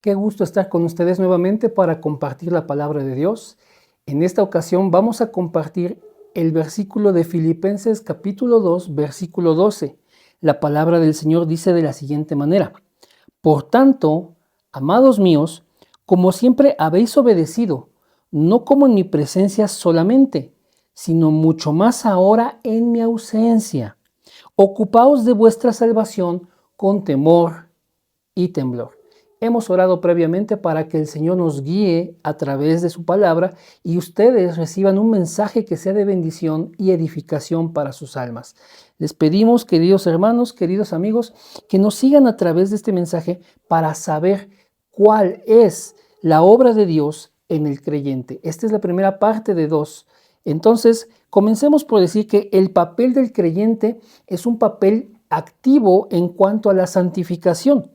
Qué gusto estar con ustedes nuevamente para compartir la palabra de Dios. En esta ocasión vamos a compartir el versículo de Filipenses capítulo 2, versículo 12. La palabra del Señor dice de la siguiente manera: Por tanto, amados míos, como siempre habéis obedecido, no como en mi presencia solamente, sino mucho más ahora en mi ausencia, ocupaos de vuestra salvación con temor y temblor. Hemos orado previamente para que el Señor nos guíe a través de su palabra y ustedes reciban un mensaje que sea de bendición y edificación para sus almas. Les pedimos, queridos hermanos, queridos amigos, que nos sigan a través de este mensaje para saber cuál es la obra de Dios en el creyente. Esta es la primera parte de dos. Entonces, comencemos por decir que el papel del creyente es un papel activo en cuanto a la santificación.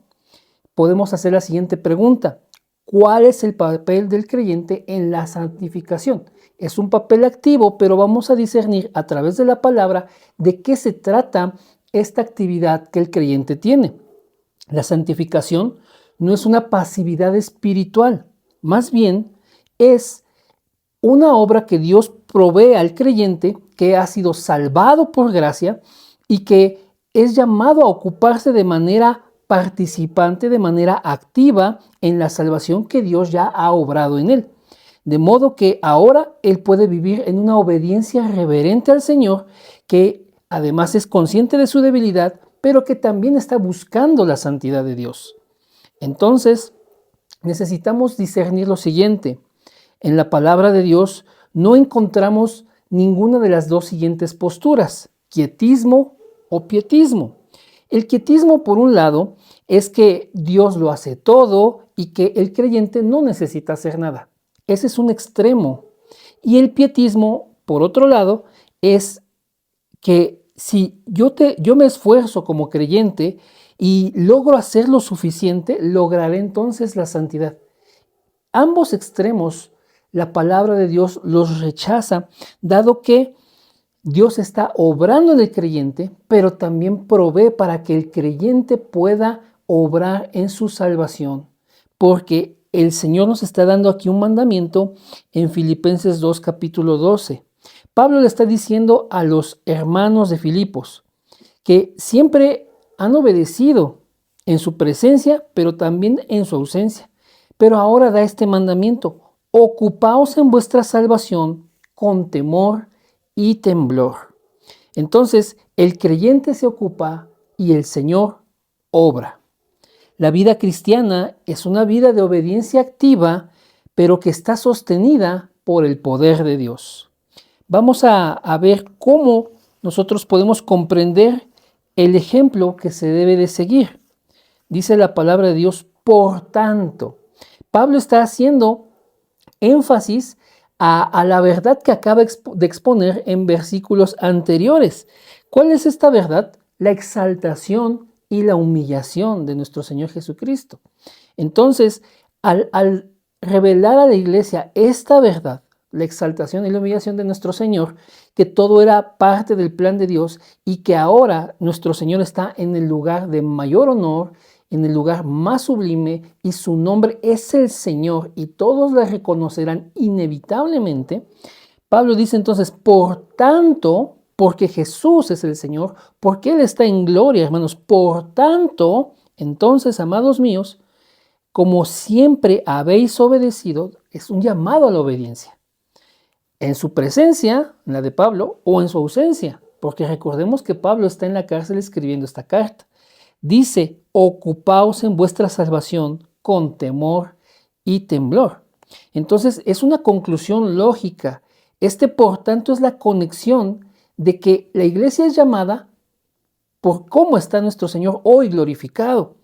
Podemos hacer la siguiente pregunta: ¿cuál es el papel del creyente en la santificación? Es un papel activo, pero vamos a discernir a través de la palabra de qué se trata esta actividad que el creyente tiene. La santificación no es una pasividad espiritual, más bien es una obra que Dios provee al creyente que ha sido salvado por gracia y que es llamado a ocuparse de manera participante, de manera activa en la salvación que Dios ya ha obrado en él. De modo que ahora él puede vivir en una obediencia reverente al Señor, que además es consciente de su debilidad, pero que también está buscando la santidad de Dios. Entonces, necesitamos discernir lo siguiente: en la palabra de Dios no encontramos ninguna de las dos siguientes posturas, quietismo o pietismo. El quietismo, por un lado, es que Dios lo hace todo y que el creyente no necesita hacer nada. Ese es un extremo. Y el pietismo, por otro lado, es que si yo me esfuerzo como creyente y logro hacer lo suficiente, lograré entonces la santidad. Ambos extremos la palabra de Dios los rechaza, dado que Dios está obrando en el creyente, pero también provee para que el creyente pueda obrar en su salvación, porque el Señor nos está dando aquí un mandamiento en Filipenses 2, capítulo 12. Pablo le está diciendo a los hermanos de Filipos que siempre han obedecido en su presencia, pero también en su ausencia. Pero ahora da este mandamiento: ocupaos en vuestra salvación con temor y temblor. Entonces, el creyente se ocupa y el Señor obra. La vida cristiana es una vida de obediencia activa, pero que está sostenida por el poder de Dios. Vamos a ver cómo nosotros podemos comprender el ejemplo que se debe de seguir. Dice la palabra de Dios: por tanto. Pablo está haciendo énfasis a la verdad que acaba de exponer en versículos anteriores. ¿Cuál es esta verdad? La exaltación y la humillación de nuestro Señor Jesucristo. Entonces, al revelar a la iglesia esta verdad, la exaltación y la humillación de nuestro Señor, que todo era parte del plan de Dios y que ahora nuestro Señor está en el lugar de mayor honor, en el lugar más sublime, y su nombre es el Señor y todos le reconocerán inevitablemente. Pablo dice entonces: por tanto, porque Jesús es el Señor, porque Él está en gloria, hermanos, por tanto, entonces, amados míos, como siempre habéis obedecido, es un llamado a la obediencia. En su presencia, en la de Pablo, o en su ausencia, porque recordemos que Pablo está en la cárcel escribiendo esta carta. Dice: ocupaos en vuestra salvación con temor y temblor. Entonces es una conclusión lógica. Por tanto, es la conexión de que la iglesia es llamada por cómo está nuestro Señor hoy glorificado.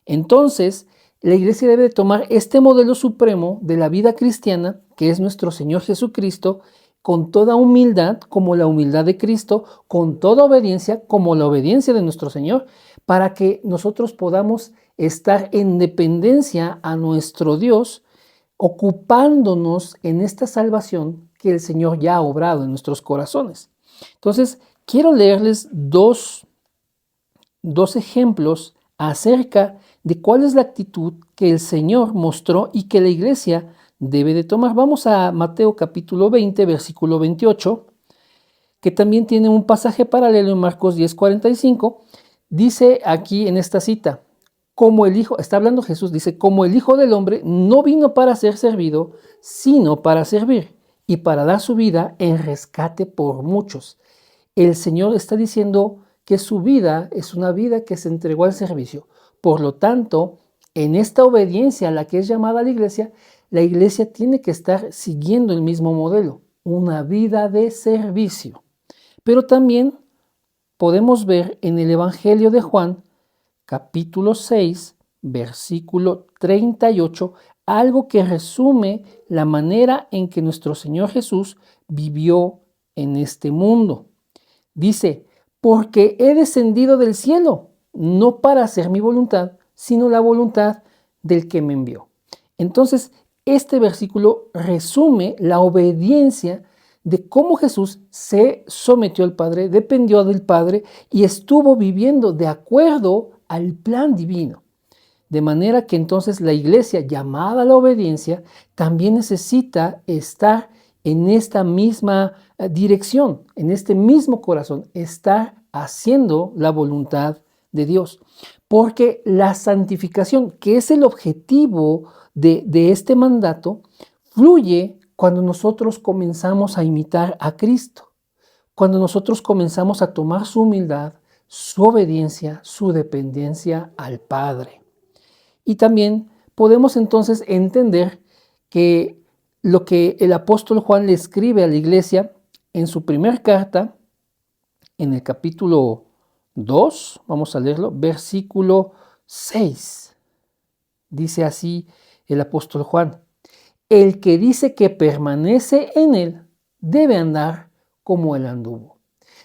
Entonces, la iglesia debe tomar este modelo supremo de la vida cristiana, que es nuestro Señor Jesucristo, con toda humildad, como la humildad de Cristo, con toda obediencia, como la obediencia de nuestro Señor, para que nosotros podamos estar en dependencia a nuestro Dios, ocupándonos en esta salvación que el Señor ya ha obrado en nuestros corazones. Entonces, quiero leerles dos ejemplos acerca de cuál es la actitud que el Señor mostró y que la iglesia debe de tomar. Vamos a Mateo capítulo 20, versículo 28, que también tiene un pasaje paralelo en Marcos 10:45. Dice aquí en esta cita, como el Hijo, está hablando Jesús, dice, como el Hijo del Hombre no vino para ser servido, sino para servir y para dar su vida en rescate por muchos. El Señor está diciendo que su vida es una vida que se entregó al servicio. Por lo tanto, en esta obediencia a la que es llamada la iglesia tiene que estar siguiendo el mismo modelo, una vida de servicio. Pero también podemos ver en el Evangelio de Juan, capítulo 6, versículo 38, algo que resume la manera en que nuestro Señor Jesús vivió en este mundo. Dice, porque he descendido del cielo, no para hacer mi voluntad, sino la voluntad del que me envió. Entonces, este versículo resume la obediencia de cómo Jesús se sometió al Padre, dependió del Padre y estuvo viviendo de acuerdo al plan divino. De manera que entonces la iglesia, llamada a la obediencia, también necesita estar en esta misma dirección, en este mismo corazón, estar haciendo la voluntad de Dios. Porque la santificación, que es el objetivo de este mandato, fluye cuando nosotros comenzamos a imitar a Cristo, cuando nosotros comenzamos a tomar su humildad, su obediencia, su dependencia al Padre. Y también podemos entonces entender que lo que el apóstol Juan le escribe a la iglesia en su primera carta, en el capítulo 2, vamos a leerlo, versículo 6. Dice así el apóstol Juan, el que dice que permanece en él debe andar como él anduvo.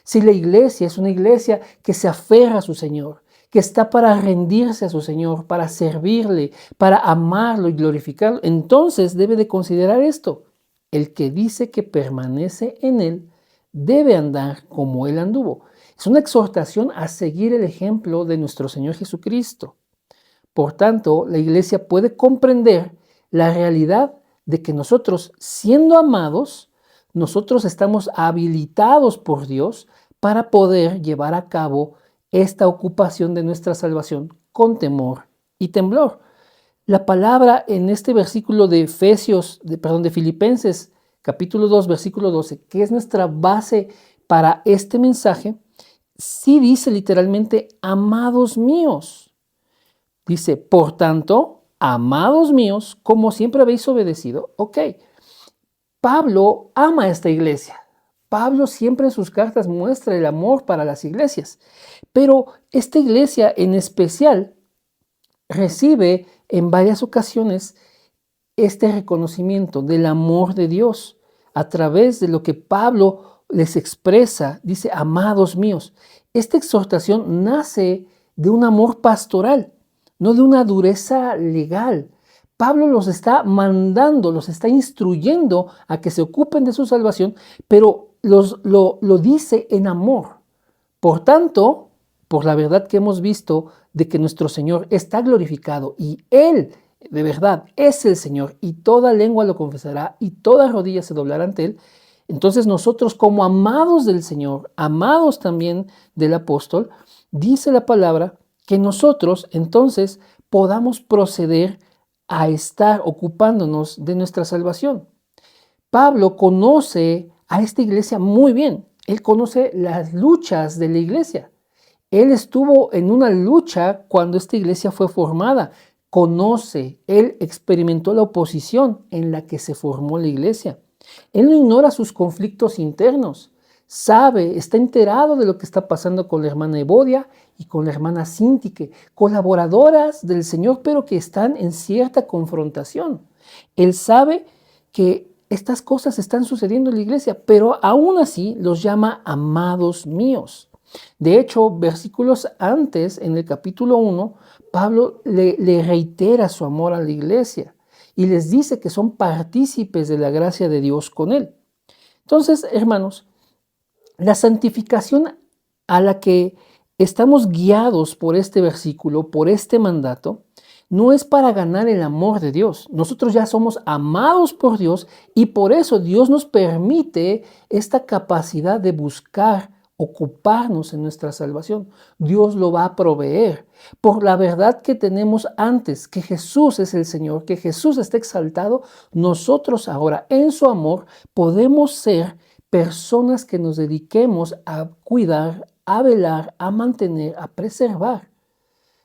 Si la iglesia es una iglesia que se aferra a su Señor, que está para rendirse a su Señor, para servirle, para amarlo y glorificarlo, entonces debe de considerar esto. El que dice que permanece en él debe andar como él anduvo. Es una exhortación a seguir el ejemplo de nuestro Señor Jesucristo. Por tanto, la iglesia puede comprender la realidad de que nosotros, siendo amados, nosotros estamos habilitados por Dios para poder llevar a cabo esta ocupación de nuestra salvación con temor y temblor. La palabra en este versículo de de Filipenses, capítulo 2, versículo 12, que es nuestra base para este mensaje, sí dice literalmente, amados míos. Dice, por tanto, amados míos, como siempre habéis obedecido. Ok, Pablo ama a esta iglesia. Pablo siempre en sus cartas muestra el amor para las iglesias, pero esta iglesia en especial recibe en varias ocasiones este reconocimiento del amor de Dios a través de lo que Pablo les expresa, dice, amados míos. Esta exhortación nace de un amor pastoral, no de una dureza legal. Pablo los está mandando, los está instruyendo a que se ocupen de su salvación, pero lo dice en amor. Por tanto, por la verdad que hemos visto de que nuestro Señor está glorificado y Él de verdad es el Señor y toda lengua lo confesará y toda rodilla se doblará ante Él, entonces nosotros como amados del Señor, amados también del apóstol, dice la palabra que nosotros entonces podamos proceder a estar ocupándonos de nuestra salvación. Pablo conoce a esta iglesia muy bien. Él conoce las luchas de la iglesia. Él estuvo en una lucha cuando esta iglesia fue formada. Él experimentó la oposición en la que se formó la iglesia. Él no ignora sus conflictos internos. Sabe, está enterado de lo que está pasando con la hermana Evodia y con la hermana Síntique, colaboradoras del Señor, pero que están en cierta confrontación. Él sabe que estas cosas están sucediendo en la iglesia, pero aún así los llama amados míos. De hecho, versículos antes, en el capítulo 1, Pablo le reitera su amor a la iglesia y les dice que son partícipes de la gracia de Dios con él. Entonces, hermanos, la santificación a la que estamos guiados por este versículo, por este mandato, no es para ganar el amor de Dios. Nosotros ya somos amados por Dios y por eso Dios nos permite esta capacidad de buscar, ocuparnos en nuestra salvación. Dios lo va a proveer por la verdad que tenemos antes, que Jesús es el Señor, que Jesús está exaltado. Nosotros ahora en su amor podemos ser personas que nos dediquemos a cuidar, a velar, a mantener, a preservar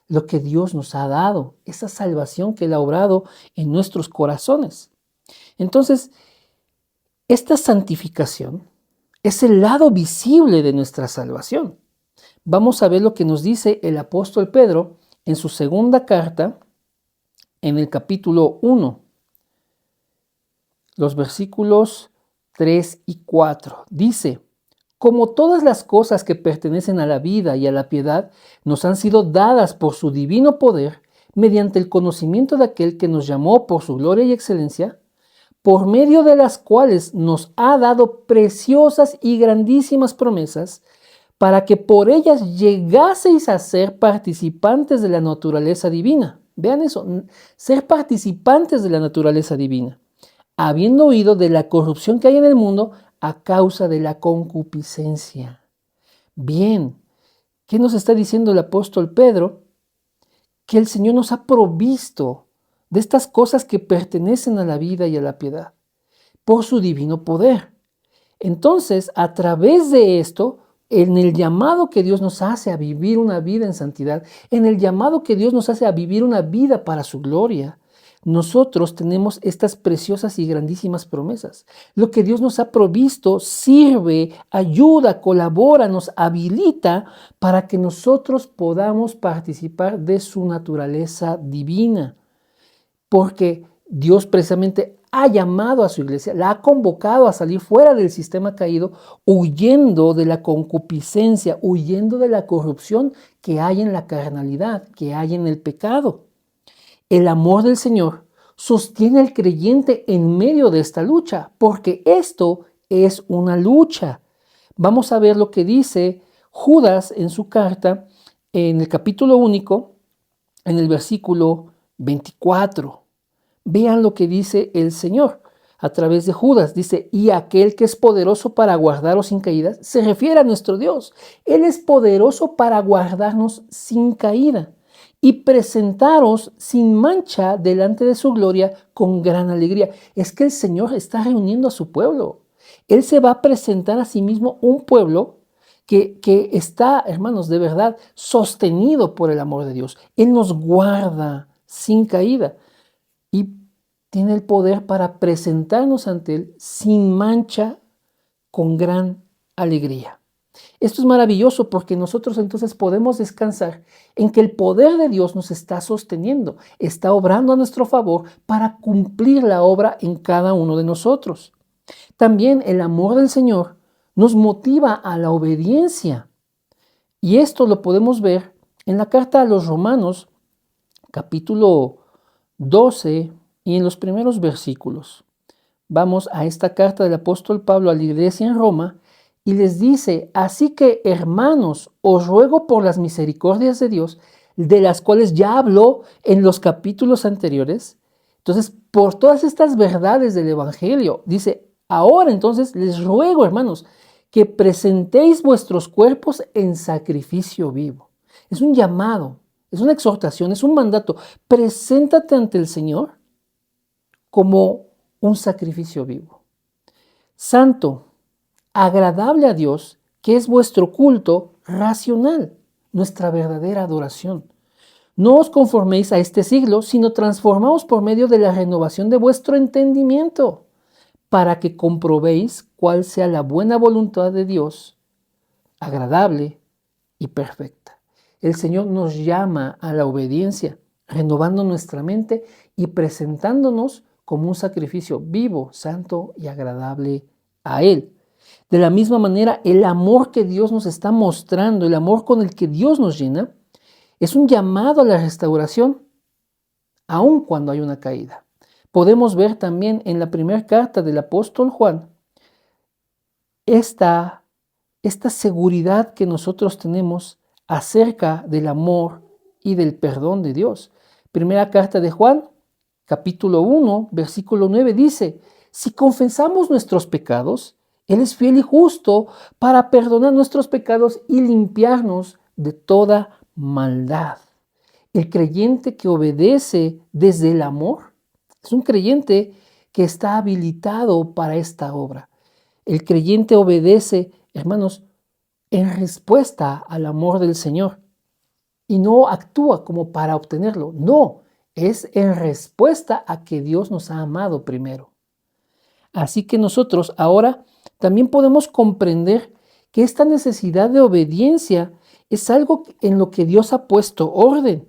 lo que Dios nos ha dado, esa salvación que Él ha obrado en nuestros corazones. Entonces, esta santificación es el lado visible de nuestra salvación. Vamos a ver lo que nos dice el apóstol Pedro en su segunda carta, en el capítulo 1, los versículos 3 y 4. Dice: como todas las cosas que pertenecen a la vida y a la piedad nos han sido dadas por su divino poder, mediante el conocimiento de aquel que nos llamó por su gloria y excelencia, por medio de las cuales nos ha dado preciosas y grandísimas promesas, para que por ellas llegaseis a ser participantes de la naturaleza divina. Vean eso, ser participantes de la naturaleza divina, habiendo oído de la corrupción que hay en el mundo a causa de la concupiscencia. Bien, ¿qué nos está diciendo el apóstol Pedro? Que el Señor nos ha provisto de estas cosas que pertenecen a la vida y a la piedad, por su divino poder. Entonces, a través de esto, en el llamado que Dios nos hace a vivir una vida en santidad, en el llamado que Dios nos hace a vivir una vida para su gloria, nosotros tenemos estas preciosas y grandísimas promesas. Lo que Dios nos ha provisto sirve, ayuda, colabora, nos habilita para que nosotros podamos participar de su naturaleza divina. Porque Dios precisamente ha llamado a su iglesia, la ha convocado a salir fuera del sistema caído, huyendo de la concupiscencia, huyendo de la corrupción que hay en la carnalidad, que hay en el pecado. El amor del Señor sostiene al creyente en medio de esta lucha, porque esto es una lucha. Vamos a ver lo que dice Judas en su carta, en el capítulo único, en el versículo 24. Vean lo que dice el Señor a través de Judas. Dice: y aquel que es poderoso para guardaros sin caída, se refiere a nuestro Dios. Él es poderoso para guardarnos sin caída y presentaros sin mancha delante de su gloria con gran alegría. Es que el Señor está reuniendo a su pueblo. Él se va a presentar a sí mismo un pueblo que está, hermanos, de verdad, sostenido por el amor de Dios. Él nos guarda sin caída y tiene el poder para presentarnos ante Él sin mancha, con gran alegría. Esto es maravilloso porque nosotros entonces podemos descansar en que el poder de Dios nos está sosteniendo, está obrando a nuestro favor para cumplir la obra en cada uno de nosotros. También el amor del Señor nos motiva a la obediencia. Y esto lo podemos ver en la carta a los Romanos, capítulo 12 y en los primeros versículos. Vamos a esta carta del apóstol Pablo a la iglesia en Roma y les dice: así que, hermanos, os ruego por las misericordias de Dios, de las cuales ya habló en los capítulos anteriores. Entonces, por todas estas verdades del Evangelio, dice: ahora entonces les ruego, hermanos, que presentéis vuestros cuerpos en sacrificio vivo. Es un llamado, es una exhortación, es un mandato. Preséntate ante el Señor como un sacrificio vivo, santo, agradable a Dios, que es vuestro culto racional, nuestra verdadera adoración. No os conforméis a este siglo, sino transformaos por medio de la renovación de vuestro entendimiento, para que comprobéis cuál sea la buena voluntad de Dios, agradable y perfecta. El Señor nos llama a la obediencia, renovando nuestra mente y presentándonos como un sacrificio vivo, santo y agradable a Él. De la misma manera, el amor que Dios nos está mostrando, el amor con el que Dios nos llena, es un llamado a la restauración, aun cuando hay una caída. Podemos ver también en la primera carta del apóstol Juan esta seguridad que nosotros tenemos acerca del amor y del perdón de Dios. Primera carta de Juan, capítulo 1, versículo 9 dice, si confesamos nuestros pecados, Él es fiel y justo para perdonar nuestros pecados y limpiarnos de toda maldad. El creyente que obedece desde el amor es un creyente que está habilitado para esta obra. El creyente obedece, hermanos, en respuesta al amor del Señor y no actúa como para obtenerlo. No, es en respuesta a que Dios nos ha amado primero. Así que nosotros ahora también podemos comprender que esta necesidad de obediencia es algo en lo que Dios ha puesto orden.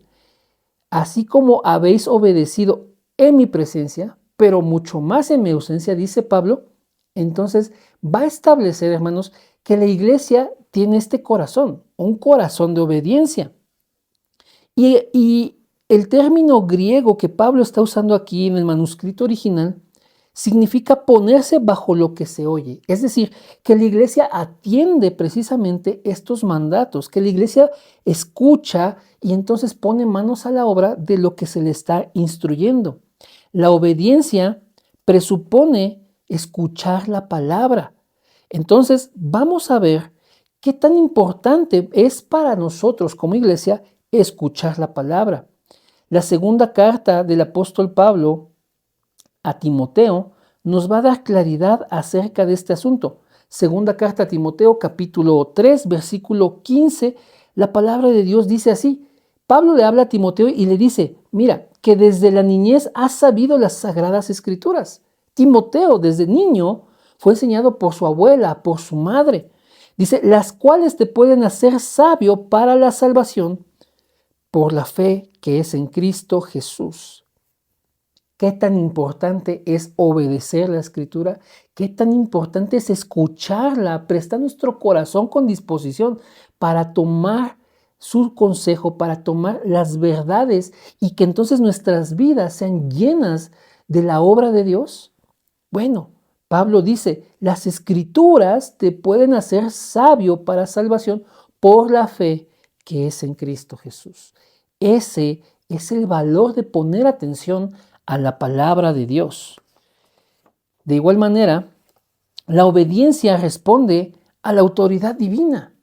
Así como habéis obedecido en mi presencia, pero mucho más en mi ausencia, dice Pablo, entonces va a establecer, hermanos, que la iglesia tiene este corazón, un corazón de obediencia. Y el término griego que Pablo está usando aquí en el manuscrito original significa ponerse bajo lo que se oye. Es decir, que la iglesia atiende precisamente estos mandatos, que la iglesia escucha y entonces pone manos a la obra de lo que se le está instruyendo. La obediencia presupone escuchar la palabra. Entonces, vamos a ver qué tan importante es para nosotros como iglesia escuchar la palabra. La segunda carta del apóstol Pablo a Timoteo nos va a dar claridad acerca de este asunto. Segunda carta a Timoteo, capítulo 3, versículo 15, la palabra de Dios dice así. Pablo le habla a Timoteo y le dice, mira, que desde la niñez has sabido las sagradas escrituras. Timoteo, desde niño, fue enseñado por su abuela, por su madre. Dice, las cuales te pueden hacer sabio para la salvación por la fe que es en Cristo Jesús. ¿Qué tan importante es obedecer la escritura? ¿Qué tan importante es escucharla, prestar nuestro corazón con disposición para tomar su consejo, para tomar las verdades y que entonces nuestras vidas sean llenas de la obra de Dios? Bueno, Pablo dice, las escrituras te pueden hacer sabio para salvación por la fe que es en Cristo Jesús. Ese es el valor de poner atención a la palabra de Dios. De igual manera, la obediencia responde a la autoridad divina.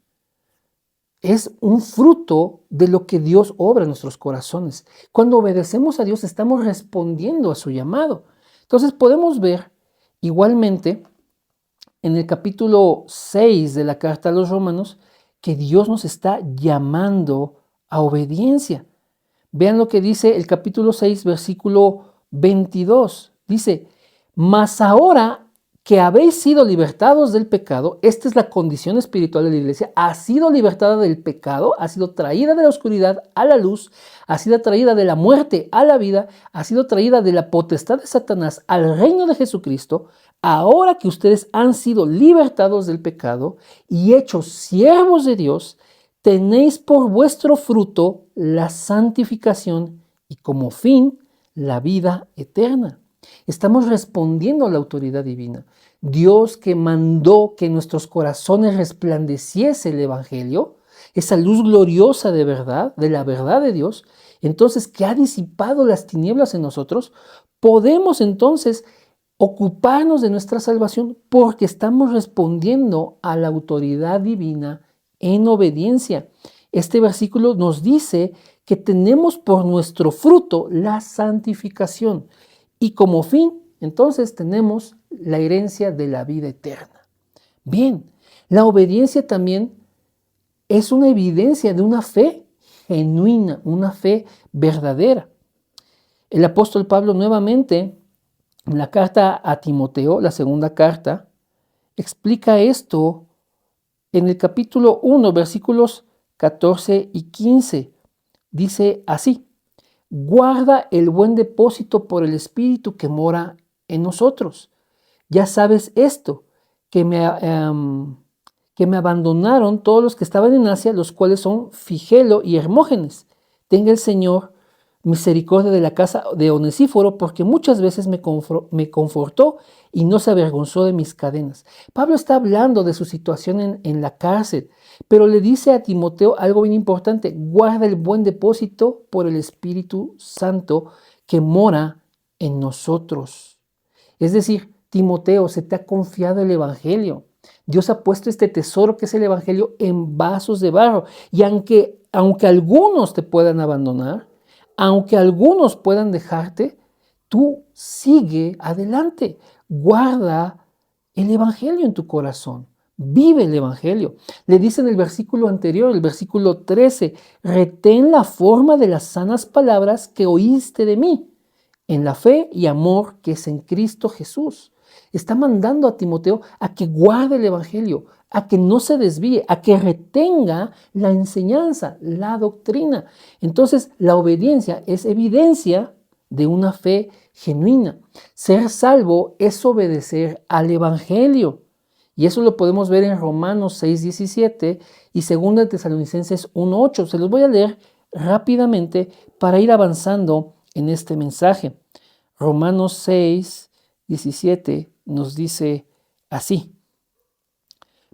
Es un fruto de lo que Dios obra en nuestros corazones. Cuando obedecemos a Dios, estamos respondiendo a su llamado. Entonces podemos ver igualmente en el capítulo 6 de la carta a los Romanos que Dios nos está llamando a obediencia. Vean lo que dice el capítulo 6, versículo 22. Dice, mas ahora que habéis sido libertados del pecado, esta es la condición espiritual de la iglesia, ha sido libertada del pecado, ha sido traída de la oscuridad a la luz, ha sido traída de la muerte a la vida, ha sido traída de la potestad de Satanás al reino de Jesucristo. Ahora que ustedes han sido libertados del pecado y hechos siervos de Dios, tenéis por vuestro fruto la santificación y como fin la vida eterna. Estamos respondiendo a la autoridad divina. Dios que mandó que en nuestros corazones resplandeciese el Evangelio, esa luz gloriosa de verdad, de la verdad de Dios, entonces que ha disipado las tinieblas en nosotros, podemos entonces ocuparnos de nuestra salvación porque estamos respondiendo a la autoridad divina en obediencia. Este versículo nos dice que tenemos por nuestro fruto la santificación y como fin, entonces tenemos la herencia de la vida eterna. Bien, la obediencia también es una evidencia de una fe genuina, una fe verdadera. El apóstol Pablo nuevamente, en la carta a Timoteo, la segunda carta, explica esto en el capítulo 1, versículos 14 y 15. Dice así, guarda el buen depósito por el Espíritu que mora en nosotros. Ya sabes esto, que me abandonaron todos los que estaban en Asia, los cuales son Figelo y Hermógenes. Tenga el Señor misericordia de la casa de Onesíforo, porque muchas veces me confortó y no se avergonzó de mis cadenas. Pablo está hablando de su situación en la cárcel, pero le dice a Timoteo algo bien importante: guarda el buen depósito por el Espíritu Santo que mora en nosotros. Es decir, Timoteo, se te ha confiado el Evangelio. Dios ha puesto este tesoro que es el Evangelio en vasos de barro. Y aunque algunos te puedan abandonar, aunque algunos puedan dejarte, tú sigue adelante. Guarda el Evangelio en tu corazón. Vive el Evangelio. Le dice en el versículo anterior, el versículo 13, retén la forma de las sanas palabras que oíste de mí, en la fe y amor que es en Cristo Jesús. Está mandando a Timoteo a que guarde el Evangelio, a que no se desvíe, a que retenga la enseñanza, la doctrina. Entonces, la obediencia es evidencia de una fe genuina. Ser salvo es obedecer al Evangelio. Y eso lo podemos ver en Romanos 6:17 y 2 Tesalonicenses 1:8. Se los voy a leer rápidamente para ir avanzando en este mensaje. Romanos 6:17 nos dice así: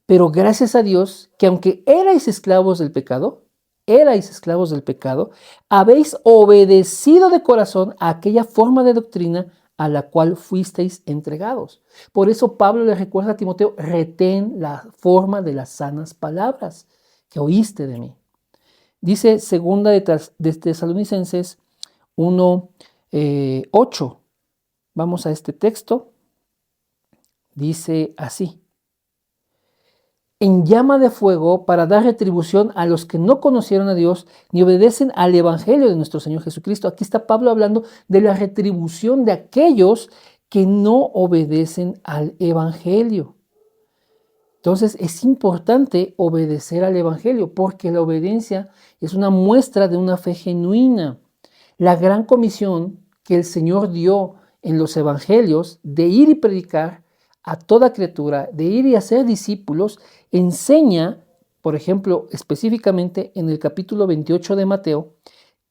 pero gracias a Dios que aunque erais esclavos del pecado, habéis obedecido de corazón a aquella forma de doctrina a la cual fuisteis entregados. Por eso Pablo le recuerda a Timoteo: retén la forma de las sanas palabras que oíste de mí. Dice 2 de Tesalonicenses 1:8. Vamos a este texto. Dice así: en llama de fuego para dar retribución a los que no conocieron a Dios ni obedecen al Evangelio de nuestro Señor Jesucristo. Aquí está Pablo hablando de la retribución de aquellos que no obedecen al Evangelio. Entonces es importante obedecer al Evangelio, porque la obediencia es una muestra de una fe genuina. La gran comisión que el Señor dio en los Evangelios de ir y predicar a toda criatura, de ir y hacer discípulos, enseña, por ejemplo, específicamente en el capítulo 28 de Mateo,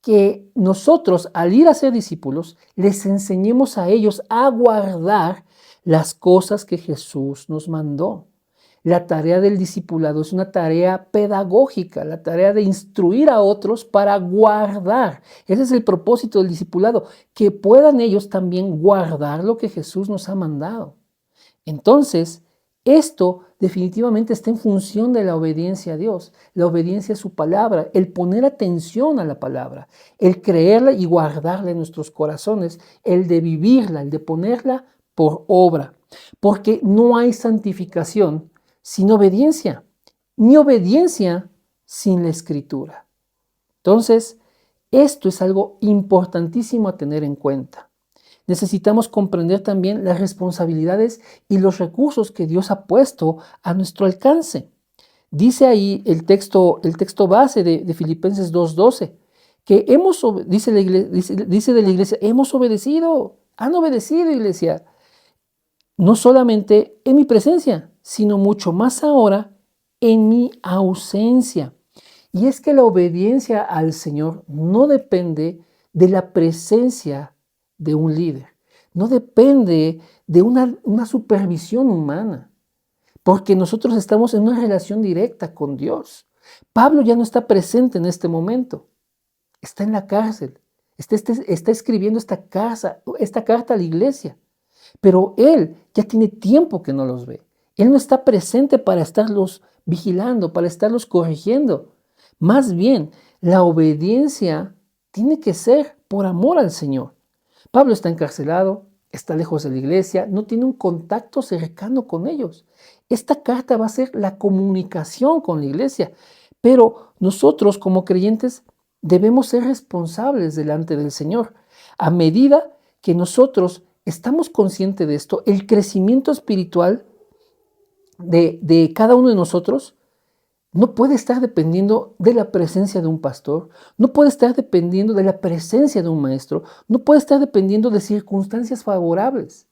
que nosotros al ir a ser discípulos les enseñemos a ellos a guardar las cosas que Jesús nos mandó. La tarea del discipulado es una tarea pedagógica, la tarea de instruir a otros para guardar. Ese es el propósito del discipulado, que puedan ellos también guardar lo que Jesús nos ha mandado. Entonces, esto definitivamente está en función de la obediencia a Dios, la obediencia a su palabra, el poner atención a la palabra, el creerla y guardarla en nuestros corazones, el de vivirla, el de ponerla por obra. Porque no hay santificación sin obediencia, ni obediencia sin la Escritura. Entonces, esto es algo importantísimo a tener en cuenta. Necesitamos comprender también las responsabilidades y los recursos que Dios ha puesto a nuestro alcance. Dice ahí el texto base de Filipenses 2:12, que dice de la iglesia, hemos obedecido, han obedecido, iglesia, no solamente en mi presencia, sino mucho más ahora en mi ausencia. Y es que la obediencia al Señor no depende de la presencia de un líder, no depende de una supervisión humana, porque nosotros estamos en una relación directa con Dios. Pablo ya no está presente en este momento, está en la cárcel, está escribiendo esta carta a la iglesia, pero él ya tiene tiempo que no los ve. Él no está presente para estarlos vigilando, para estarlos corrigiendo. Más bien, la obediencia tiene que ser por amor al Señor. Pablo está encarcelado, está lejos de la iglesia, no tiene un contacto cercano con ellos. Esta carta va a ser la comunicación con la iglesia, pero nosotros como creyentes debemos ser responsables delante del Señor. A medida que nosotros estamos conscientes de esto, el crecimiento espiritual de cada uno de nosotros no puede estar dependiendo de la presencia de un pastor, no puede estar dependiendo de la presencia de un maestro, no puede estar dependiendo de circunstancias favorables.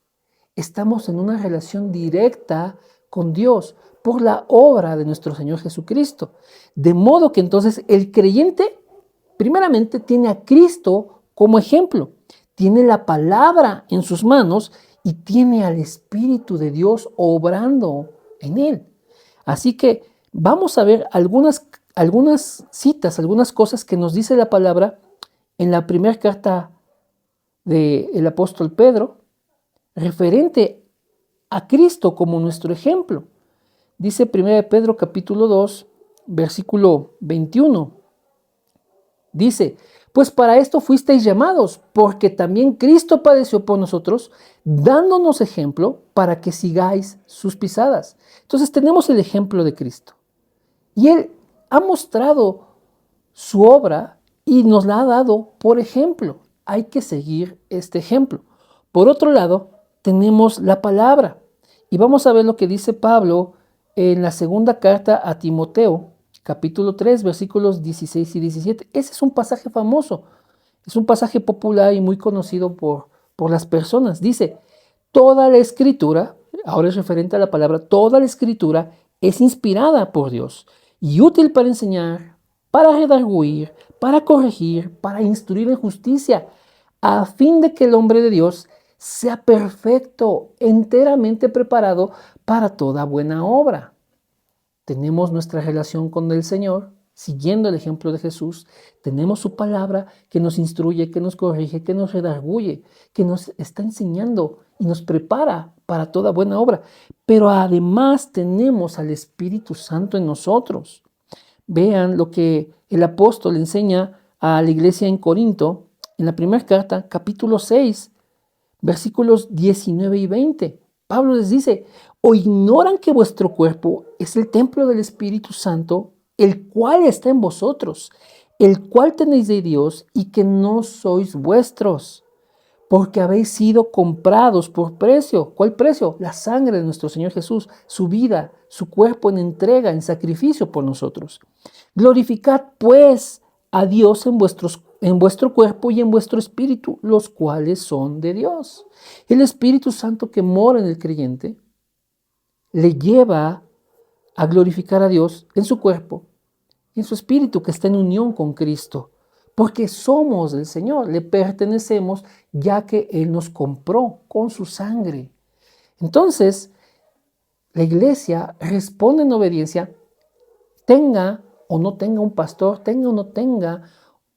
Estamos en una relación directa con Dios por la obra de nuestro Señor Jesucristo. De modo que entonces el creyente primeramente tiene a Cristo como ejemplo. Tiene la palabra en sus manos y tiene al Espíritu de Dios obrando en él. Así que vamos a ver algunas citas, algunas cosas que nos dice la palabra en la primera carta del apóstol Pedro, referente a Cristo como nuestro ejemplo. Dice 1 Pedro capítulo 2, versículo 21. Dice, pues para esto fuisteis llamados, porque también Cristo padeció por nosotros, dándonos ejemplo para que sigáis sus pisadas. Entonces tenemos el ejemplo de Cristo. Y Él ha mostrado su obra y nos la ha dado por ejemplo. Hay que seguir este ejemplo. Por otro lado, tenemos la palabra. Y vamos a ver lo que dice Pablo en la segunda carta a Timoteo, capítulo 3, versículos 16 y 17. Ese es un pasaje famoso. Es un pasaje popular y muy conocido por las personas. Dice, toda la escritura, ahora es referente a la palabra, toda la escritura es inspirada por Dios y útil para enseñar, para redarguir, para corregir, para instruir en justicia, a fin de que el hombre de Dios sea perfecto, enteramente preparado para toda buena obra. Tenemos nuestra relación con el Señor, siguiendo el ejemplo de Jesús. Tenemos su palabra que nos instruye, que nos corrige, que nos redarguye, que nos está enseñando y nos prepara para toda buena obra. Pero además tenemos al Espíritu Santo en nosotros. Vean lo que el apóstol enseña a la iglesia en Corinto, en la primera carta, capítulo 6, versículos 19 y 20. Pablo les dice, ¿o ignoran que vuestro cuerpo es el templo del Espíritu Santo, el cual está en vosotros, el cual tenéis de Dios y que no sois vuestros? Porque habéis sido comprados por precio. ¿Cuál precio? La sangre de nuestro Señor Jesús, su vida, su cuerpo en entrega, en sacrificio por nosotros. Glorificad pues a Dios en vuestro cuerpo y en vuestro espíritu, los cuales son de Dios. El Espíritu Santo que mora en el creyente le lleva a glorificar a Dios en su cuerpo y en su espíritu que está en unión con Cristo. Porque somos del Señor, le pertenecemos ya que Él nos compró con su sangre. Entonces, la iglesia responde en obediencia, tenga o no tenga un pastor, tenga o no tenga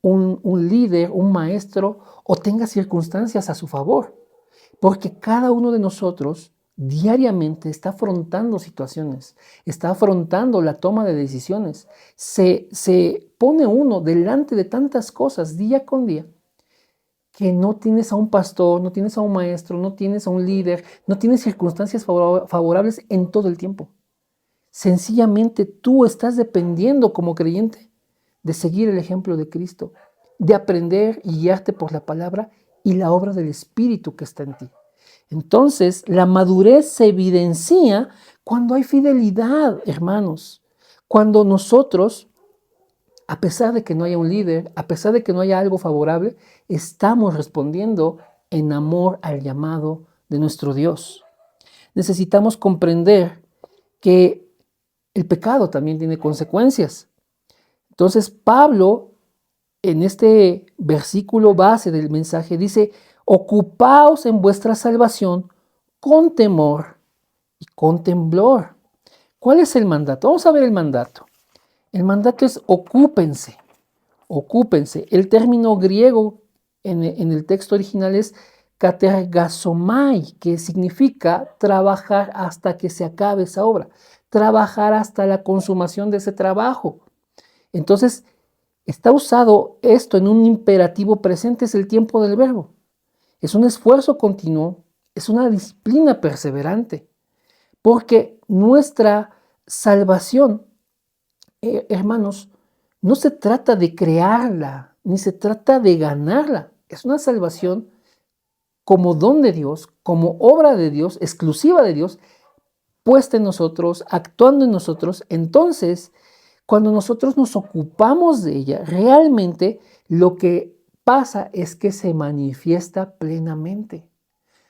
un líder, un maestro, o tenga circunstancias a su favor. Porque cada uno de nosotros diariamente está afrontando situaciones, está afrontando la toma de decisiones. Se pone uno delante de tantas cosas día con día que no tienes a un pastor, no tienes a un maestro, no tienes a un líder, no tienes circunstancias favorables en todo el tiempo. Sencillamente tú estás dependiendo como creyente de seguir el ejemplo de Cristo, de aprender y guiarte por la palabra y la obra del Espíritu que está en ti. Entonces, la madurez se evidencia cuando hay fidelidad, hermanos. Cuando nosotros, a pesar de que no haya un líder, a pesar de que no haya algo favorable, estamos respondiendo en amor al llamado de nuestro Dios. Necesitamos comprender que el pecado también tiene consecuencias. Entonces, Pablo, en este versículo base del mensaje, dice, ocupaos en vuestra salvación con temor y con temblor. ¿Cuál es el mandato? Vamos a ver el mandato. El mandato es ocúpense, ocúpense. El término griego en el texto original es katergasomai, que significa trabajar hasta que se acabe esa obra, trabajar hasta la consumación de ese trabajo. Entonces, está usado esto en un imperativo presente, es el tiempo del verbo. Es un esfuerzo continuo, es una disciplina perseverante, porque nuestra salvación, hermanos, no se trata de crearla, ni se trata de ganarla. Es una salvación como don de Dios, como obra de Dios, exclusiva de Dios, puesta en nosotros, actuando en nosotros. Entonces, cuando nosotros nos ocupamos de ella, realmente lo que pasa es que se manifiesta plenamente.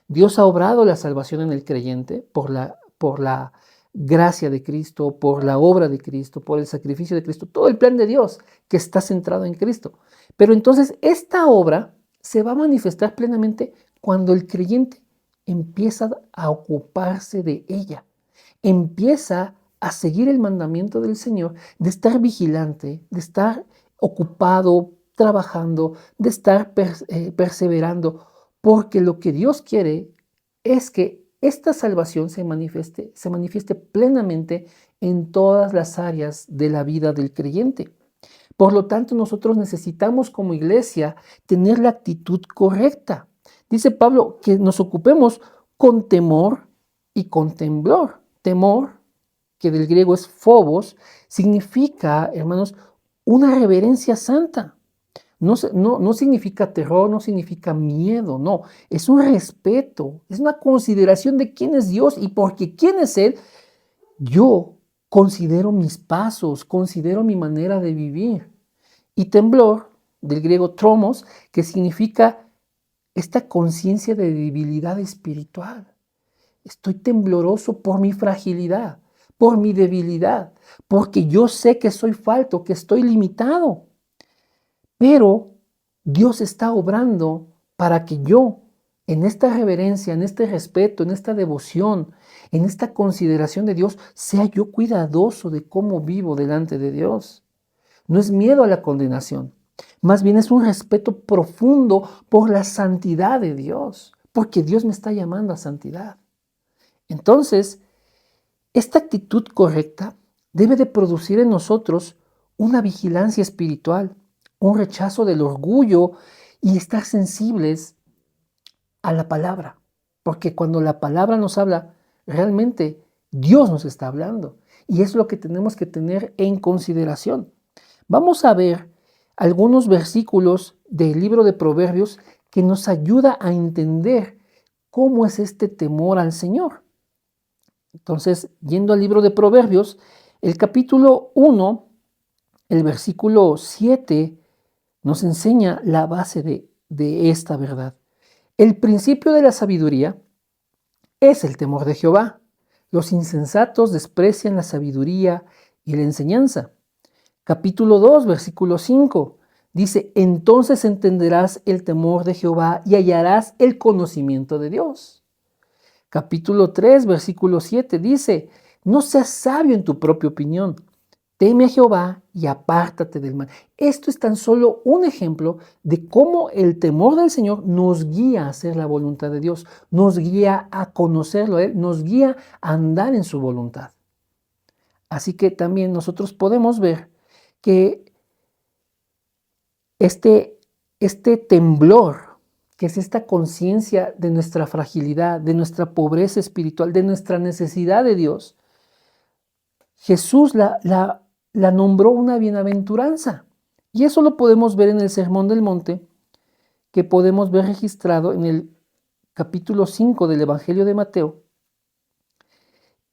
Dios ha obrado la salvación en el creyente por la gracia de Cristo, por la obra de Cristo, por el sacrificio de Cristo, todo el plan de Dios que está centrado en Cristo. Pero entonces esta obra se va a manifestar plenamente cuando el creyente empieza a ocuparse de ella, empieza a seguir el mandamiento del Señor, de estar vigilante, de estar ocupado, trabajando, de estar perseverando, porque lo que Dios quiere es que esta salvación se manifieste plenamente en todas las áreas de la vida del creyente. Por lo tanto, nosotros necesitamos como iglesia tener la actitud correcta. Dice Pablo que nos ocupemos con temor y con temblor. Temor, que del griego es phobos, significa, hermanos, una reverencia santa. No significa terror, no significa miedo, no. Es un respeto, es una consideración de quién es Dios y porque quién es Él, yo considero mis pasos, considero mi manera de vivir. Y temblor, del griego tromos, que significa esta conciencia de debilidad espiritual. Estoy tembloroso por mi fragilidad, por mi debilidad, porque yo sé que soy falto, que estoy limitado. Pero Dios está obrando para que yo, en esta reverencia, en este respeto, en esta devoción, en esta consideración de Dios, sea yo cuidadoso de cómo vivo delante de Dios. No es miedo a la condenación, más bien es un respeto profundo por la santidad de Dios, porque Dios me está llamando a santidad. Entonces, esta actitud correcta debe de producir en nosotros una vigilancia espiritual, un rechazo del orgullo y estar sensibles a la palabra. Porque cuando la palabra nos habla, realmente Dios nos está hablando. Y es lo que tenemos que tener en consideración. Vamos a ver algunos versículos del libro de Proverbios que nos ayuda a entender cómo es este temor al Señor. Entonces, yendo al libro de Proverbios, el capítulo 1, el versículo 7, nos enseña la base de esta verdad. El principio de la sabiduría es el temor de Jehová. Los insensatos desprecian la sabiduría y la enseñanza. Capítulo 2, versículo 5, dice, entonces entenderás el temor de Jehová y hallarás el conocimiento de Dios. Capítulo 3, versículo 7 dice, no seas sabio en tu propia opinión, teme a Jehová y apártate del mal. Esto es tan solo un ejemplo de cómo el temor del Señor nos guía a hacer la voluntad de Dios, nos guía a conocerlo a Él, nos guía a andar en su voluntad. Así que también nosotros podemos ver que este temblor, que es esta conciencia de nuestra fragilidad, de nuestra pobreza espiritual, de nuestra necesidad de Dios, Jesús la nombró una bienaventuranza. Y eso lo podemos ver en el Sermón del Monte, que podemos ver registrado en el capítulo 5 del Evangelio de Mateo.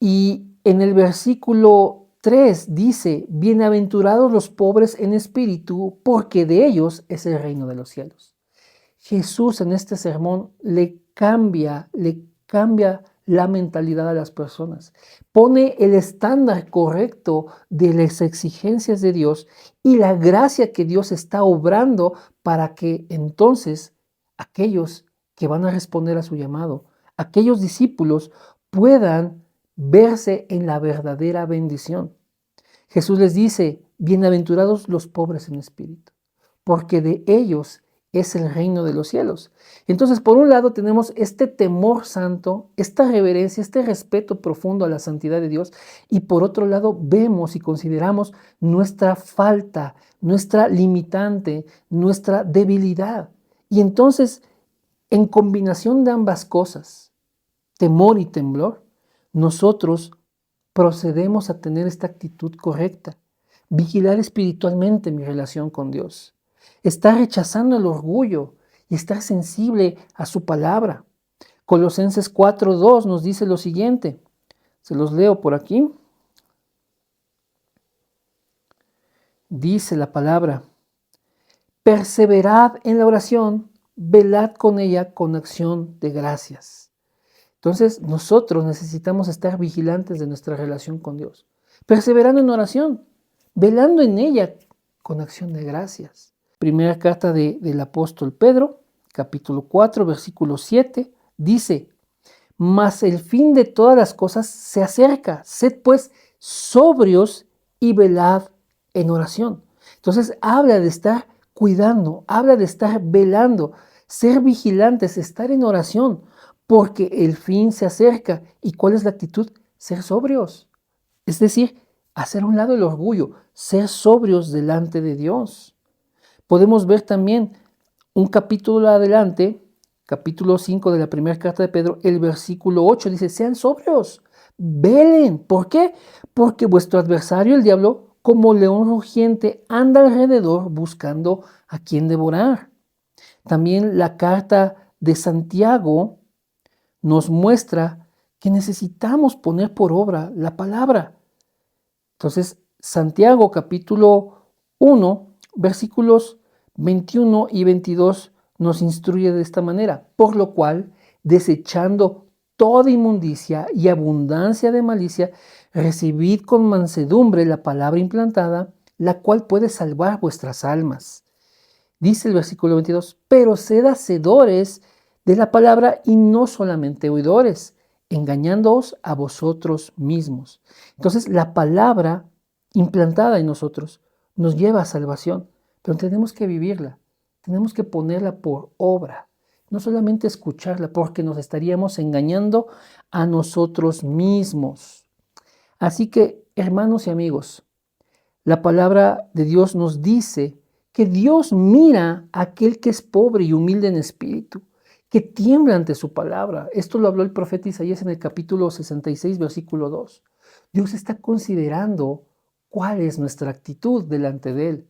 Y en el versículo 3 dice, bienaventurados los pobres en espíritu, porque de ellos es el reino de los cielos. Jesús en este sermón le cambia la mentalidad a las personas, pone el estándar correcto de las exigencias de Dios y la gracia que Dios está obrando para que entonces aquellos que van a responder a su llamado, aquellos discípulos puedan verse en la verdadera bendición. Jesús les dice, bienaventurados los pobres en espíritu, porque de ellos es el reino de los cielos. Entonces, por un lado tenemos este temor santo, esta reverencia, este respeto profundo a la santidad de Dios, y por otro lado vemos y consideramos nuestra falta, nuestra limitante, nuestra debilidad. Y entonces, en combinación de ambas cosas, temor y temblor, nosotros procedemos a tener esta actitud correcta, vigilar espiritualmente mi relación con Dios, estar rechazando el orgullo y estar sensible a su palabra. Colosenses 4:2 nos dice lo siguiente, se los leo por aquí. Dice la palabra, perseverad en la oración, velad con ella con acción de gracias. Entonces, nosotros necesitamos estar vigilantes de nuestra relación con Dios, perseverando en oración, velando en ella con acción de gracias. Primera carta del apóstol Pedro, capítulo 4, versículo 7, dice: mas el fin de todas las cosas se acerca. Sed pues sobrios y velad en oración. Entonces habla de estar cuidando, habla de estar velando, ser vigilantes, estar en oración, porque el fin se acerca. ¿Y cuál es la actitud? Ser sobrios. Es decir, hacer a un lado el orgullo, ser sobrios delante de Dios. Podemos ver también un capítulo adelante, capítulo 5 de la primera carta de Pedro, el versículo 8 dice: sean sobrios, velen. ¿Por qué? Porque vuestro adversario, el diablo, como león rugiente, anda alrededor buscando a quien devorar. También la carta de Santiago nos muestra que necesitamos poner por obra la palabra. Entonces, Santiago capítulo 1, versículos 21 y 22 nos instruye de esta manera: por lo cual, desechando toda inmundicia y abundancia de malicia, recibid con mansedumbre la palabra implantada, la cual puede salvar vuestras almas. Dice el versículo 22, pero sed hacedores de la palabra y no solamente oidores, engañándoos a vosotros mismos. Entonces, la palabra implantada en nosotros nos lleva a salvación, pero tenemos que vivirla, tenemos que ponerla por obra, no solamente escucharla, porque nos estaríamos engañando a nosotros mismos. Así que, hermanos y amigos, la palabra de Dios nos dice que Dios mira a aquel que es pobre y humilde en espíritu, que tiembla ante su palabra. Esto lo habló el profeta Isaías en el capítulo 66, versículo 2. Dios está considerando cuál es nuestra actitud delante de Él.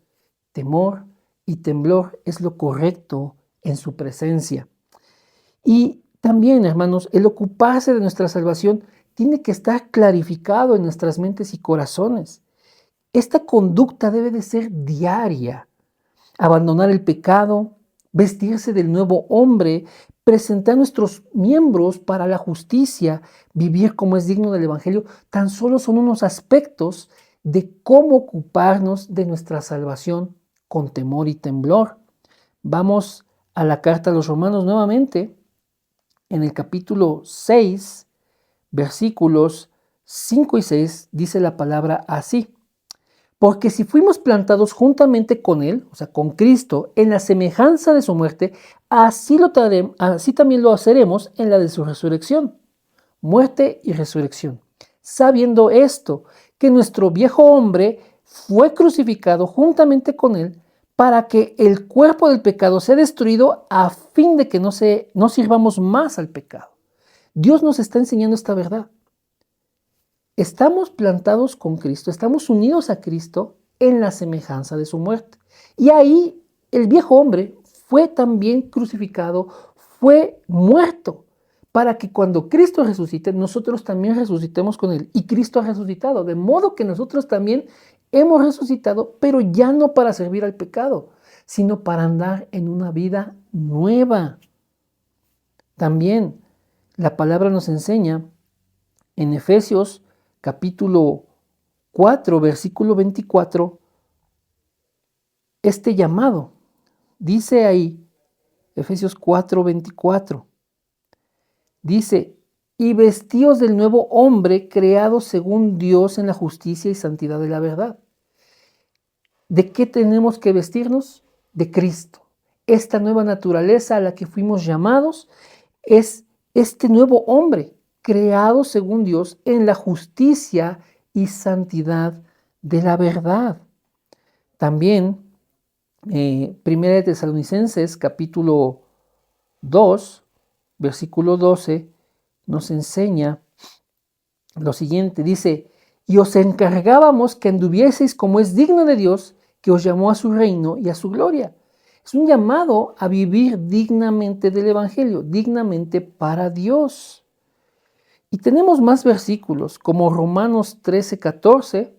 Temor y temblor es lo correcto en su presencia. Y también, hermanos, el ocuparse de nuestra salvación tiene que estar clarificado en nuestras mentes y corazones. Esta conducta debe de ser diaria. Abandonar el pecado, vestirse del nuevo hombre, presentar nuestros miembros para la justicia, vivir como es digno del Evangelio, tan solo son unos aspectos de cómo ocuparnos de nuestra salvación con temor y temblor. Vamos a la carta a los Romanos nuevamente, en el capítulo 6, versículos 5 y 6, dice la palabra así: porque si fuimos plantados juntamente con Él, o sea, con Cristo, en la semejanza de su muerte, así también lo haremos en la de su resurrección. Muerte y resurrección. Sabiendo esto, que nuestro viejo hombre fue crucificado juntamente con Él, para que el cuerpo del pecado sea destruido, a fin de que no sirvamos más al pecado. Dios nos está enseñando esta verdad. Estamos plantados con Cristo, estamos unidos a Cristo en la semejanza de su muerte. Y ahí el viejo hombre fue también crucificado, fue muerto, para que cuando Cristo resucite, nosotros también resucitemos con Él. Y Cristo ha resucitado, de modo que nosotros también hemos resucitado, pero ya no para servir al pecado, sino para andar en una vida nueva. También la palabra nos enseña en Efesios capítulo 4, versículo 24, este llamado. Dice ahí, Efesios 4, 24, dice: y vestíos del nuevo hombre creado según Dios en la justicia y santidad de la verdad. ¿De qué tenemos que vestirnos? De Cristo. Esta nueva naturaleza a la que fuimos llamados es este nuevo hombre creado según Dios en la justicia y santidad de la verdad. También, Primera de Tesalonicenses, capítulo 2, versículo 12, nos enseña lo siguiente. Dice: y os encargábamos que anduvieseis como es digno de Dios, que os llamó a su reino y a su gloria. Es un llamado a vivir dignamente del Evangelio, dignamente para Dios. Y tenemos más versículos, como Romanos 13, 14.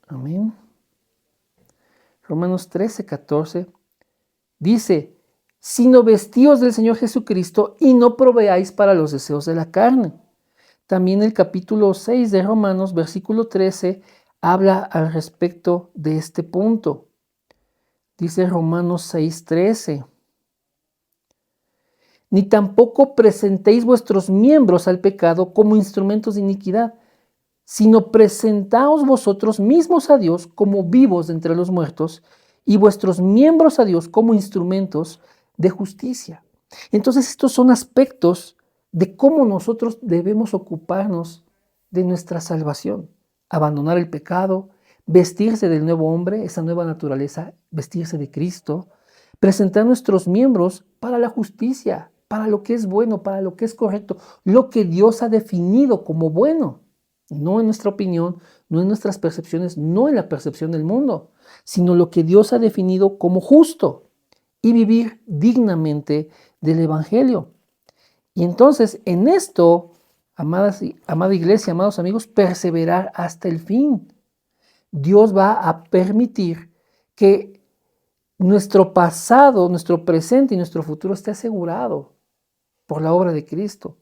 Amén. Romanos 13, 14. Dice: sino vestíos del Señor Jesucristo y no proveáis para los deseos de la carne. También el capítulo 6 de Romanos, versículo 13, habla al respecto de este punto. Dice Romanos 6:13. Ni tampoco presentéis vuestros miembros al pecado como instrumentos de iniquidad, sino presentaos vosotros mismos a Dios como vivos de entre los muertos y vuestros miembros a Dios como instrumentos de justicia. Entonces estos son aspectos de cómo nosotros debemos ocuparnos de nuestra salvación. Abandonar el pecado, vestirse del nuevo hombre, esa nueva naturaleza, vestirse de Cristo, presentar nuestros miembros para la justicia, para lo que es bueno, para lo que es correcto, lo que Dios ha definido como bueno. No en nuestra opinión, no en nuestras percepciones, no en la percepción del mundo, sino lo que Dios ha definido como justo y vivir dignamente del Evangelio. Y entonces en esto, amada iglesia, amados amigos, perseverar hasta el fin. Dios va a permitir que nuestro pasado, nuestro presente y nuestro futuro esté asegurado por la obra de Cristo.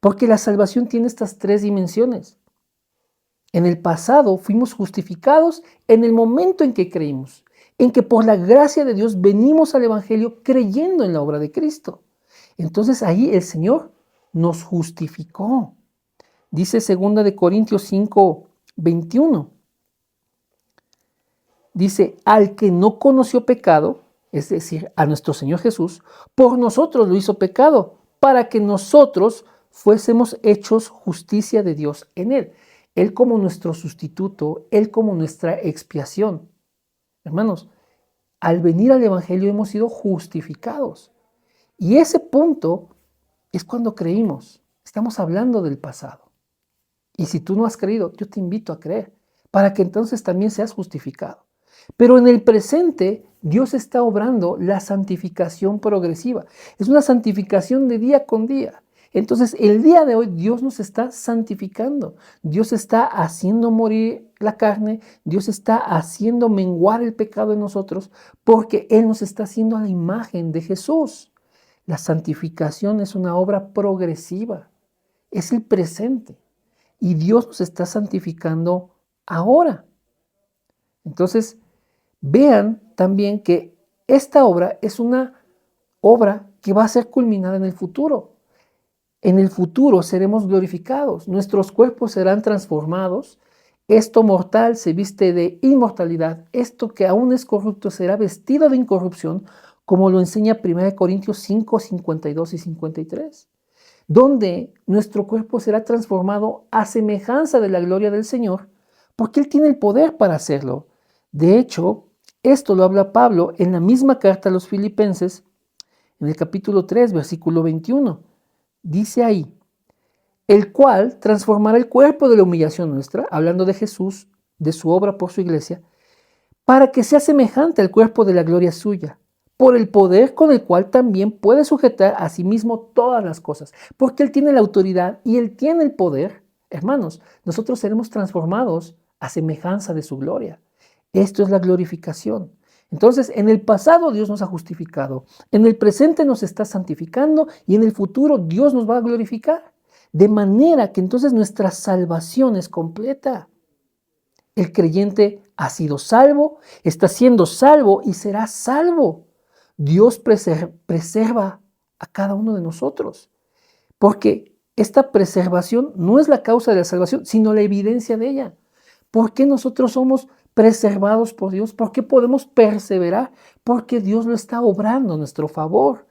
Porque la salvación tiene estas tres dimensiones. En el pasado fuimos justificados en el momento en que creímos, en que por la gracia de Dios venimos al Evangelio creyendo en la obra de Cristo. Entonces ahí el Señor nos justificó. Dice 2 Corintios 5:21. Dice, al que no conoció pecado, es decir, a nuestro Señor Jesús, por nosotros lo hizo pecado, para que nosotros fuésemos hechos justicia de Dios en Él. Él como nuestro sustituto, Él como nuestra expiación. Hermanos, al venir al Evangelio hemos sido justificados. Y ese punto es cuando creímos. Estamos hablando del pasado. Y si tú no has creído, yo te invito a creer, para que entonces también seas justificado. Pero en el presente, Dios está obrando la santificación progresiva. Es una santificación de día con día. Entonces, el día de hoy Dios nos está santificando. Dios está haciendo morir la carne. Dios está haciendo menguar el pecado en nosotros porque Él nos está haciendo a la imagen de Jesús. La santificación es una obra progresiva. Es el presente. Y Dios nos está santificando ahora. Entonces, vean también que esta obra es una obra que va a ser culminada en el futuro. En el futuro seremos glorificados, nuestros cuerpos serán transformados, esto mortal se viste de inmortalidad, esto que aún es corrupto será vestido de incorrupción, como lo enseña 1 Corintios 5, 52 y 53, donde nuestro cuerpo será transformado a semejanza de la gloria del Señor, porque Él tiene el poder para hacerlo. De hecho, esto lo habla Pablo en la misma carta a los Filipenses, en el capítulo 3, versículo 21. Dice ahí, el cual transformará el cuerpo de la humillación nuestra, hablando de Jesús, de su obra por su iglesia, para que sea semejante al cuerpo de la gloria suya, por el poder con el cual también puede sujetar a sí mismo todas las cosas, porque Él tiene la autoridad y Él tiene el poder. Hermanos, nosotros seremos transformados a semejanza de su gloria. Esto es la glorificación. Entonces, en el pasado Dios nos ha justificado, en el presente nos está santificando y en el futuro Dios nos va a glorificar. De manera que entonces nuestra salvación es completa. El creyente ha sido salvo, está siendo salvo y será salvo. Dios preserva a cada uno de nosotros, porque esta preservación no es la causa de la salvación, sino la evidencia de ella. ¿Por qué nosotros somos preservados por Dios? ¿Por qué podemos perseverar? Porque Dios lo está obrando a nuestro favor.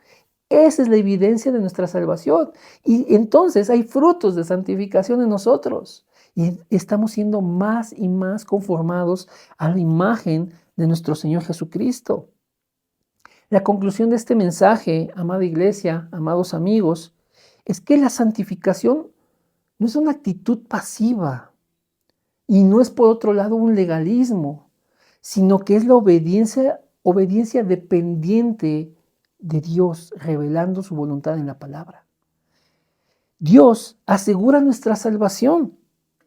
Esa es la evidencia de nuestra salvación. Y entonces hay frutos de santificación en nosotros. Y estamos siendo más y más conformados a la imagen de nuestro Señor Jesucristo. La conclusión de este mensaje, amada iglesia, amados amigos, es que la santificación no es una actitud pasiva y no es por otro lado un legalismo, sino que es la obediencia dependiente de Dios, revelando su voluntad en la palabra. Dios asegura nuestra salvación,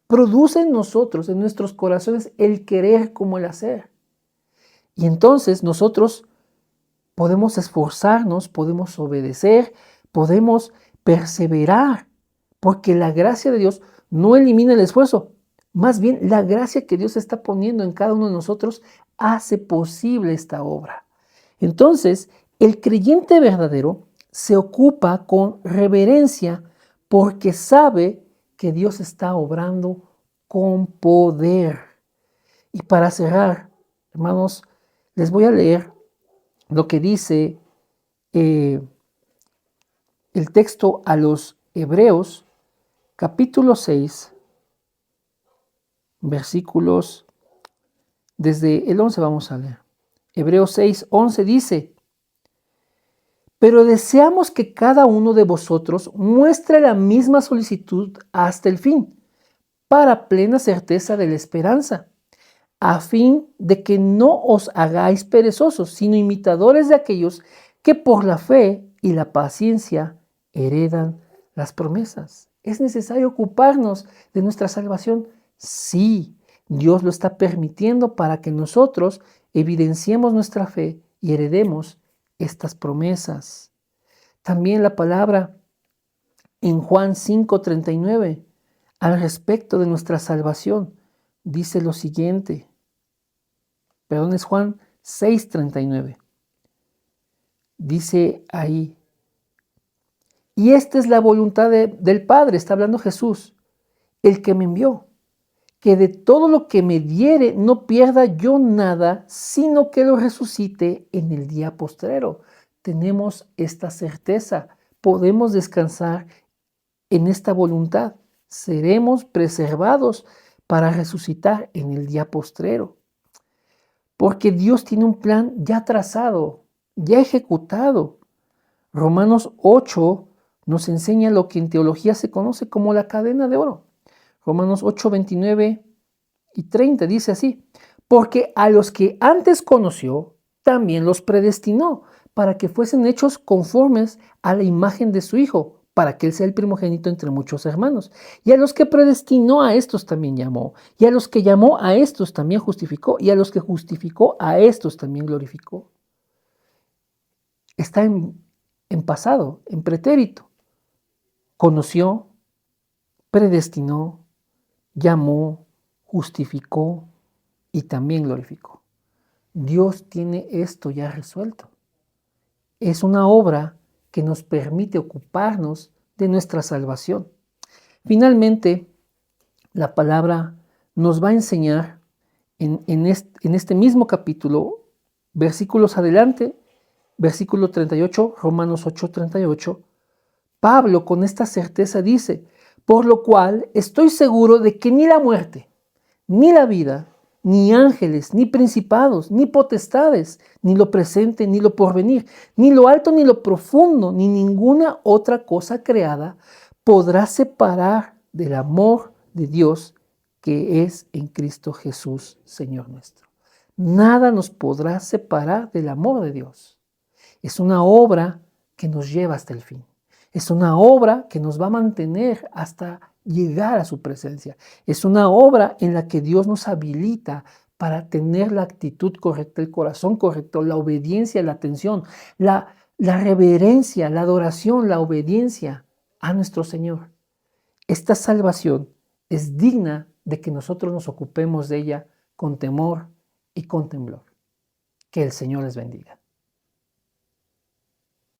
produce en nosotros, en nuestros corazones, el querer como el hacer. Y entonces nosotros podemos esforzarnos, podemos obedecer, podemos perseverar, porque la gracia de Dios no elimina el esfuerzo. Más bien, la gracia que Dios está poniendo en cada uno de nosotros hace posible esta obra, Entonces, el creyente verdadero se ocupa con reverencia porque sabe que Dios está obrando con poder. Y para cerrar, hermanos, les voy a leer lo que dice el texto a los Hebreos, capítulo 6, versículos, desde el 11 vamos a leer. Hebreos 6, 11 dice: pero deseamos que cada uno de vosotros muestre la misma solicitud hasta el fin, para plena certeza de la esperanza, a fin de que no os hagáis perezosos, sino imitadores de aquellos que por la fe y la paciencia heredan las promesas. ¿Es necesario ocuparnos de nuestra salvación? Sí, Dios lo está permitiendo para que nosotros evidenciemos nuestra fe y heredemos estas promesas. También la palabra en Juan 5:39, al respecto de nuestra salvación, dice lo siguiente. Perdón, es Juan 6:39. Dice ahí: y esta es la voluntad del Padre, está hablando Jesús, el que me envió, que de todo lo que me diere no pierda yo nada, sino que lo resucite en el día postrero. Tenemos esta certeza, podemos descansar en esta voluntad. Seremos preservados para resucitar en el día postrero. Porque Dios tiene un plan ya trazado, ya ejecutado. Romanos 8 nos enseña lo que en teología se conoce como la cadena de oro. Romanos 8, 29 y 30 dice así: porque a los que antes conoció, también los predestinó, para que fuesen hechos conformes a la imagen de su Hijo, para que Él sea el primogénito entre muchos hermanos. Y a los que predestinó, a estos también llamó. Y a los que llamó, a estos también justificó. Y a los que justificó, a estos también glorificó. Está en pasado, en pretérito. Conoció, predestinó, llamó, justificó y también glorificó. Dios tiene esto ya resuelto. Es una obra que nos permite ocuparnos de nuestra salvación. Finalmente, la palabra nos va a enseñar en este mismo capítulo, versículos adelante, versículo 38, Romanos 8:38, Pablo con esta certeza dice: por lo cual estoy seguro de que ni la muerte, ni la vida, ni ángeles, ni principados, ni potestades, ni lo presente, ni lo porvenir, ni lo alto, ni lo profundo, ni ninguna otra cosa creada podrá separar del amor de Dios que es en Cristo Jesús, Señor nuestro. Nada nos podrá separar del amor de Dios. Es una obra que nos lleva hasta el fin. Es una obra que nos va a mantener hasta llegar a su presencia. Es una obra en la que Dios nos habilita para tener la actitud correcta, el corazón correcto, la obediencia, la atención, la reverencia, la adoración, la obediencia a nuestro Señor. Esta salvación es digna de que nosotros nos ocupemos de ella con temor y con temblor. Que el Señor les bendiga.